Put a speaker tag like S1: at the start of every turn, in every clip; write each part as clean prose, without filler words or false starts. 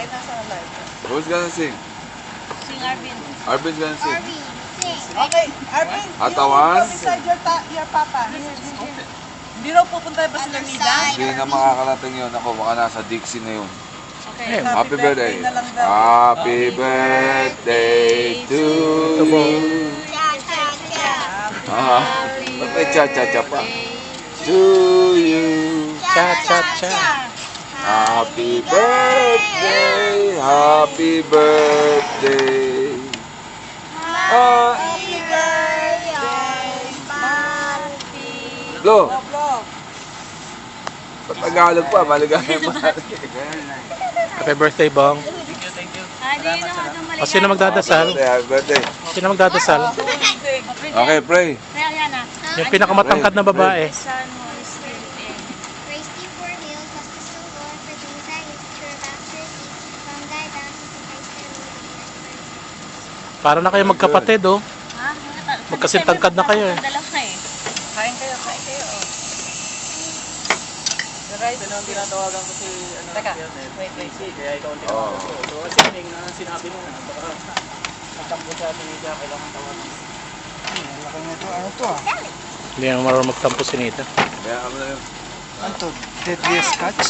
S1: Ay, nasa live.
S2: Who's gonna sing?
S3: Sing Arvin.
S2: Arvin's gonna sing.
S4: Arvin, sing.
S1: Okay, Arvin,
S2: Atawan.
S1: you beside your papa. Hindi raw pupunta ba sila Nida?
S2: Hindi na makakarating yun. Ako, baka nasa Dixie na yun.
S3: Okay.
S2: Happy birthday.
S1: na lang daw.
S2: Happy birthday to you.
S4: Cha-cha-cha.
S2: Ba't may cha-cha-cha pa? To you.
S4: Cha-cha-cha.
S2: Happy birthday. Happy birthday.
S4: Happy birthday, Marty.
S2: Lo,
S1: Blo.
S2: Tagalog pa. Maligaya pa.
S5: Happy birthday, Bong.
S3: Hindi na ako
S5: O, sino magdadasal?
S2: Happy birthday.
S5: Sino magdadasal?
S2: Okay, pray.
S3: Kaya yan ah.
S5: Yung pinakamatangkad na babae.
S3: Son, Holy Spirit, Amen.
S4: Praise thee for meals, justice to Lord, for things I used to about your feet, from thy bounty to Christ the Lord.
S5: Para na kayo magkapatid, oh.
S3: Ha?
S5: Magkasintagkad na kayo, eh.
S3: Dalawa eh.
S1: Kain kayo, kain kayo. Right.
S6: Ito nang tinatawagan ko si
S1: Teka,
S6: wait. Kaya ikaw ang
S2: Oh.
S6: tinawagan ko. So kasi yung sinabi mo na baka magtampo sa atin niya kailangan tawagan.
S1: Laki nito, ano to ah?
S5: Hindi naman marunong magtampo si Nita.
S2: Kaya kami na yun.
S1: Ano to? Deadliest catch?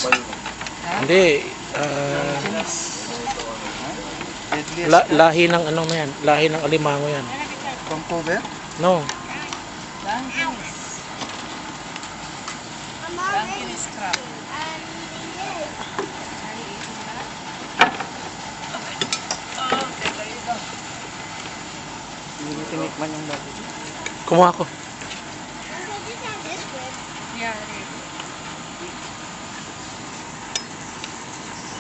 S5: Hindi.
S1: Deadliest
S5: Lahi ng ano na yan. Lahi ng alimango yan.
S1: Vancouver?
S5: No.
S1: Dunkin is crap.
S6: Hindi mo tinikman yung dati.
S5: Kumuha ko.
S3: Yeah.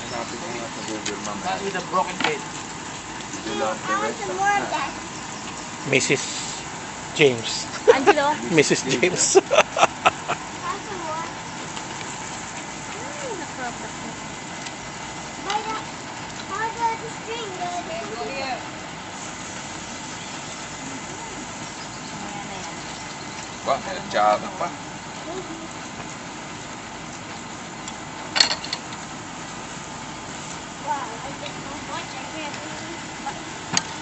S2: Hanapin ko nga sa Google, ma'am.
S6: Not with a broken head.
S4: Some more of that.
S5: Mrs. James.
S3: Angelo?
S5: Mrs. James.
S4: Have some more. By the, how does the string go?
S2: Ba, may tsaka pa.
S4: Wow, I get so much. I can't believe.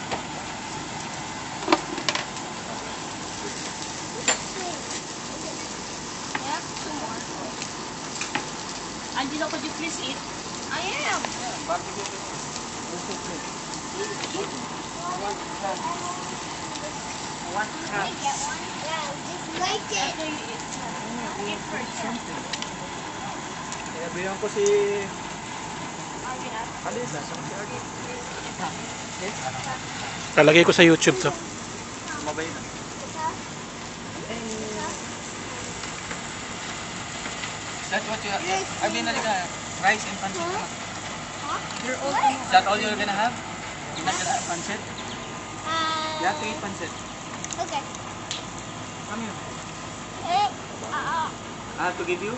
S4: Yeah, some more.
S3: Angelo, could you please eat?
S4: I am.
S1: One crap.
S4: I get one. Yeah, just like it.
S3: Eat first.
S6: Kaya bilang ko si Alisa, sa si Arvin.
S5: Talagay ko sa YouTube to.
S6: Mabay na. That's what you have. Arvin, nalika. Rice and pancit. Is that all you're gonna have? You're not gonna have pancit? You have to eat pancit.
S4: Okay.
S6: Come here.
S4: Uh,
S6: I have to give you?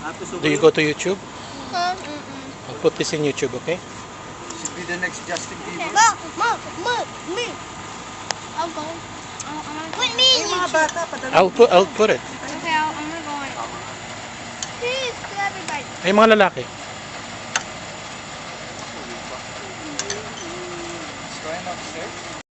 S6: I have to subo
S5: Do you
S6: you?
S5: go to YouTube?
S4: mm-mm.
S5: I'll put this in YouTube, okay?
S1: Should be the next Justin Bieber.
S4: Mom, me. I'll go. Put me in
S1: Yung mga
S4: YouTube.
S1: bata, padala.
S5: I'll put it.
S4: Okay, I'm gonna go in. Please, to everybody.
S5: Ay, mga lalaki.
S1: Going upstairs.